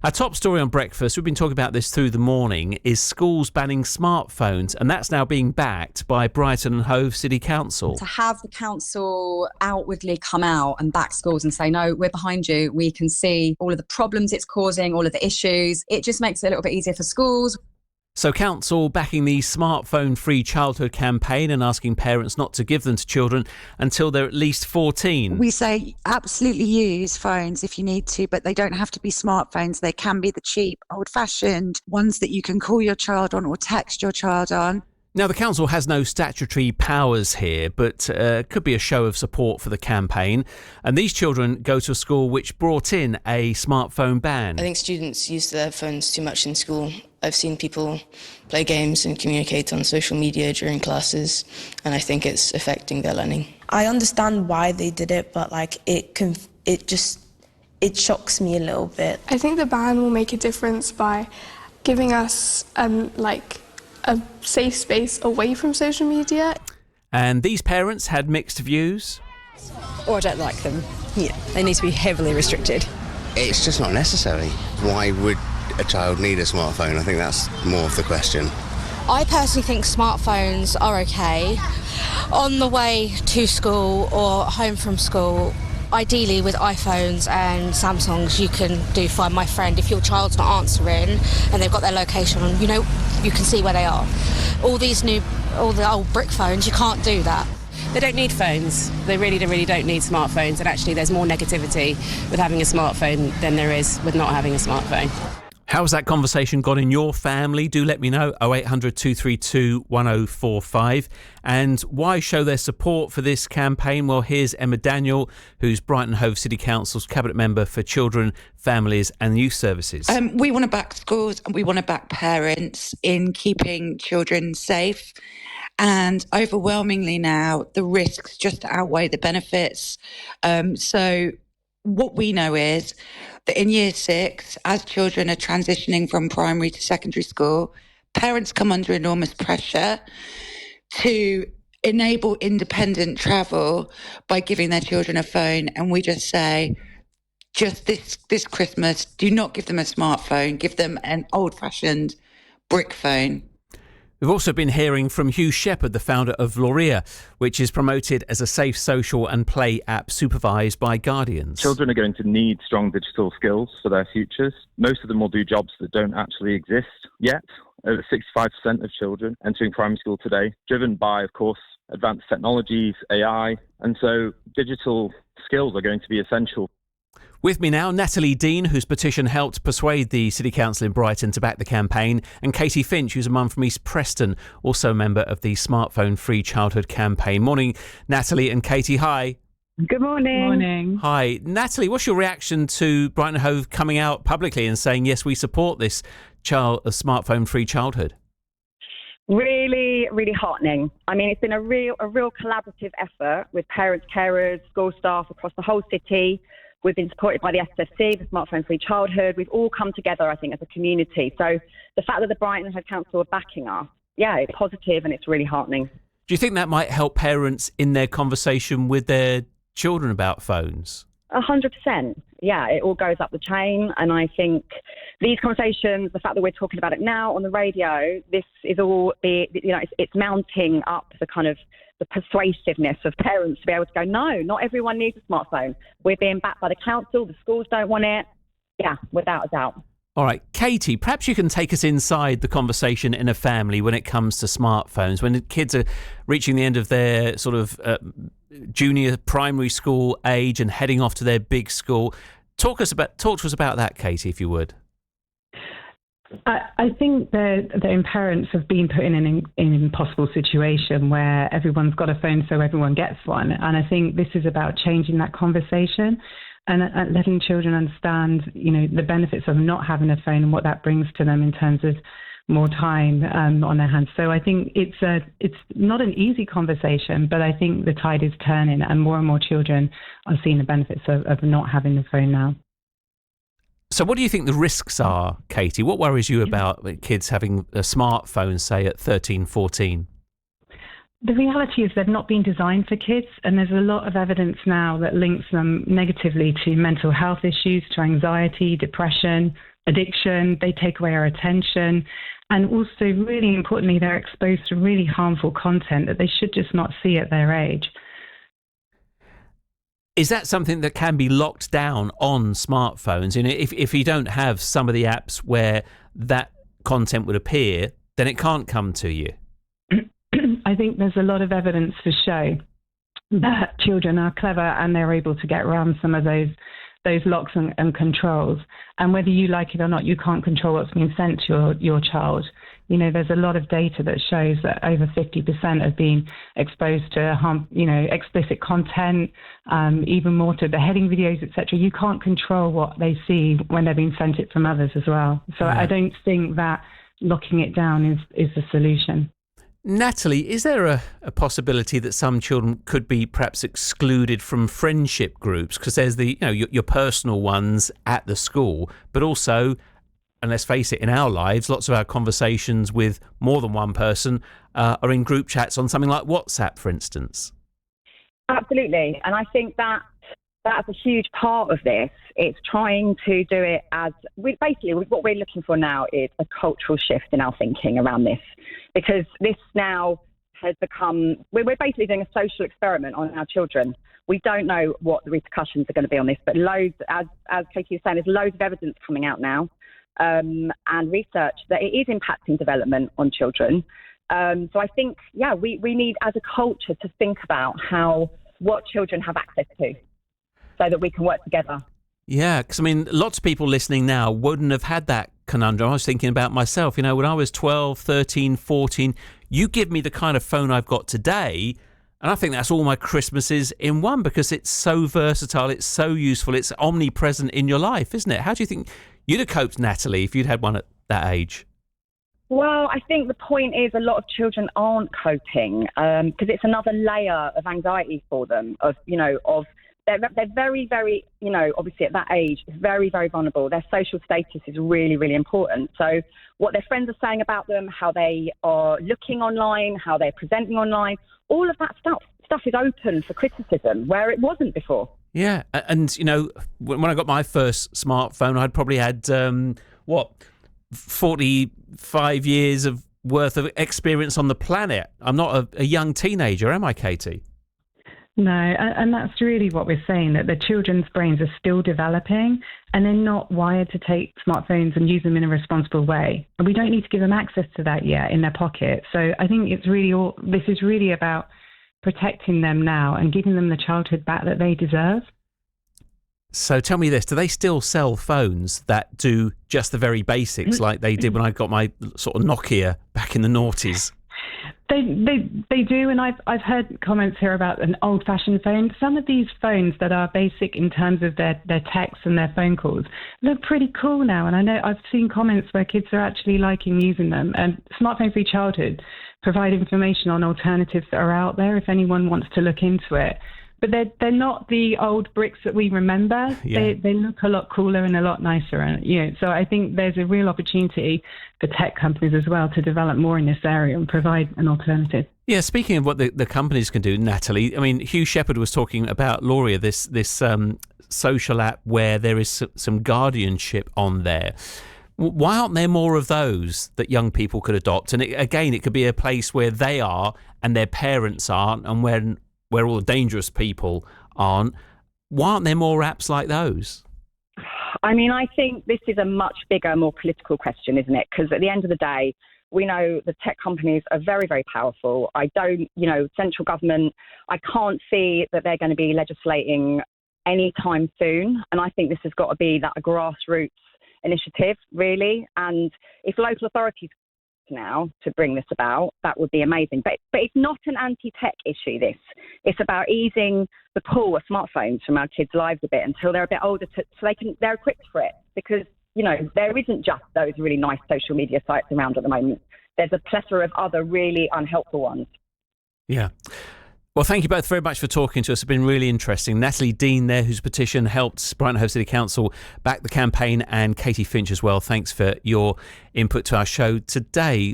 Our top story on breakfast, we've been talking about this through the morning, is schools banning smartphones, and that's now being backed by Brighton Hove City Council. To have the council outwardly come out and back schools and say, no, we're behind you, we can see all of the problems it's causing, all of the issues, it just makes it a little bit easier for schools. So council backing the smartphone-free childhood campaign and asking parents not to give them to children until they're at least 14. We say absolutely use phones if you need to, but they don't have to be smartphones. They can be the cheap, old-fashioned ones that you can call your child on or text your child on. Now, the council has no statutory powers here, but could be a show of support for the campaign. And these children go to a school which brought in a smartphone ban. I think students use their phones too much in school. I've seen people play games and communicate on social media during classes, and I think it's affecting their learning. I understand why they did it, but it shocks me a little bit. I think the ban will make a difference by giving us a safe space away from social media. And these parents had mixed views. Or I don't like them. Yeah, they need to be heavily restricted. It's just not necessary. Why would a child need a smartphone? I think that's more of the question. I personally think smartphones are okay. On the way to school or home from school, ideally with iPhones and Samsungs, you can do Find My Friend. If your child's not answering and they've got their location on, you can see where they are. All the old brick phones, you can't do that. They don't need phones. They really don't need smartphones. And actually, there's more negativity with having a smartphone than there is with not having a smartphone. How's that conversation gone in your family? Do let me know, 0800 232 1045. And why show their support for this campaign? Well, here's Emma Daniel, who's Brighton Hove City Council's Cabinet Member for Children, Families and Youth Services. We want to back schools and we want to back parents in keeping children safe. And overwhelmingly now, the risks just outweigh the benefits. So what we know is that in year 6, as children are transitioning from primary to secondary school, parents come under enormous pressure to enable independent travel by giving their children a phone. And we just say, just this Christmas, do not give them a smartphone, give them an old-fashioned brick phone. We've also been hearing from Hugh Shepherd, the founder of Loria, which is promoted as a safe social and play app supervised by guardians. Children are going to need strong digital skills for their futures. Most of them will do jobs that don't actually exist yet. Over 65% of children entering primary school today, driven by, of course, advanced technologies, AI. And so digital skills are going to be essential. With me now, Natalie Dean, whose petition helped persuade the City Council in Brighton to back the campaign, and Katie Finch, who's a mum from East Preston, also a member of the Smartphone Free Childhood campaign. Morning, Natalie and Katie. Hi. Good morning. Morning. Hi. Natalie, what's your reaction to Brighton Hove coming out publicly and saying, yes, we support this smartphone free childhood? Really, really heartening. I mean, it's been a real collaborative effort with parents, carers, school staff across the whole city. We've been supported by the SSC, the Smartphone Free Childhood. We've all come together, I think, as a community. So the fact that the Brighton Hove Council are backing us, it's positive and it's really heartening. Do you think that might help parents in their conversation with their children about phones? 100%. Yeah, it all goes up the chain. And I think these conversations, the fact that we're talking about it now on the radio, this is all, it's mounting up the kind of the persuasiveness of parents to be able to go, no, not everyone needs a smartphone. We're being backed by the council. The schools don't want it. Yeah, without a doubt. All right, Katie, perhaps you can take us inside the conversation in a family when it comes to smartphones, when the kids are reaching the end of their sort of junior primary school age and heading off to their big school. Talk to us about that, Katie, if you would. I think that parents have been put in an impossible situation where everyone's got a phone, so everyone gets one. And I think this is about changing that conversation and letting children understand, the benefits of not having a phone and what that brings to them in terms of more time on their hands. So I think it's not an easy conversation, but I think the tide is turning and more children are seeing the benefits of not having the phone now. So what do you think the risks are, Katie? What worries you about kids having a smartphone, say, at 13, 14? The reality is they've not been designed for kids, and there's a lot of evidence now that links them negatively to mental health issues, to anxiety, depression, addiction, they take away our attention. And also, really importantly, they're exposed to really harmful content that they should just not see at their age. Is that something that can be locked down on smartphones? You know, if you don't have some of the apps where that content would appear, then it can't come to you. I think there's a lot of evidence to show that children are clever and they're able to get around some of those locks and controls. And whether you like it or not, you can't control what's being sent to your child. You know, there's a lot of data that shows that over 50% have been exposed to explicit content, even more to beheading videos, etc. You can't control what they see when they're being sent it from others as well. So I don't think that locking it down is the solution. Natalie, is there a possibility that some children could be perhaps excluded from friendship groups? Because there's your personal ones at the school, but also, and let's face it, in our lives, lots of our conversations with more than one person are in group chats on something like WhatsApp, for instance. Absolutely. And I think that's a huge part of this. It's trying to do it what we're looking for now is a cultural shift in our thinking around this, because this now has become, we're basically doing a social experiment on our children. We don't know what the repercussions are going to be on this, but loads, as Katie was saying, there's loads of evidence coming out now and research that it is impacting development on children. So I think, we need as a culture to think about what children have access to, so that we can work together. Yeah, because, I mean, lots of people listening now wouldn't have had that conundrum. I was thinking about myself, when I was 12, 13, 14, you give me the kind of phone I've got today, and I think that's all my Christmases in one, because it's so versatile, it's so useful, it's omnipresent in your life, isn't it? How do you think you'd have coped, Natalie, if you'd had one at that age? Well, I think the point is a lot of children aren't coping because it's another layer of anxiety for them, they're very, very, obviously at that age, very, very vulnerable. Their social status is really, really important. So what their friends are saying about them, how they are looking online, how they're presenting online, all of that stuff is open for criticism, where it wasn't before. Yeah. And, when I got my first smartphone, I'd probably had, 45 years of worth of experience on the planet. I'm not a young teenager, am I, Katie? No, and that's really what we're saying, that the children's brains are still developing and they're not wired to take smartphones and use them in a responsible way. And we don't need to give them access to that yet in their pocket. So I think this is really about protecting them now and giving them the childhood back that they deserve. So tell me this, do they still sell phones that do just the very basics like they did when I got my sort of Nokia back in the noughties? They do, and I've heard comments here about an old-fashioned phone. Some of these phones that are basic in terms of their texts and their phone calls look pretty cool now, and I know I've seen comments where kids are actually liking using them. And Smartphone Free Childhood provide information on alternatives that are out there if anyone wants to look into it. But they're not the old bricks that we remember. Yeah. They look a lot cooler and a lot nicer. And so I think there's a real opportunity for tech companies as well to develop more in this area and provide an alternative. Yeah, speaking of what the companies can do, Natalie, I mean, Hugh Shepherd was talking about Lauria, this social app where there is some guardianship on there. Why aren't there more of those that young people could adopt? And it could be a place where they are and their parents aren't, and where all the dangerous people aren't. Why aren't there more apps like those? I mean, I think this is a much bigger, more political question, isn't it? Because at the end of the day, we know the tech companies are very, very powerful. Central government, I can't see that they're going to be legislating anytime soon. And I think this has got to be that grassroots initiative, really. And if local authorities now to bring this about, that would be amazing. But it's not an anti-tech issue, this. It's about easing the pull of smartphones from our kids' lives a bit until they're a bit older, so they're equipped for it. Because, there isn't just those really nice social media sites around at the moment. There's a plethora of other really unhelpful ones. Yeah. Well, thank you both very much for talking to us. It's been really interesting. Natalie Dean there, whose petition helped Brighton Hove City Council back the campaign, and Katie Finch as well. Thanks for your input to our show today.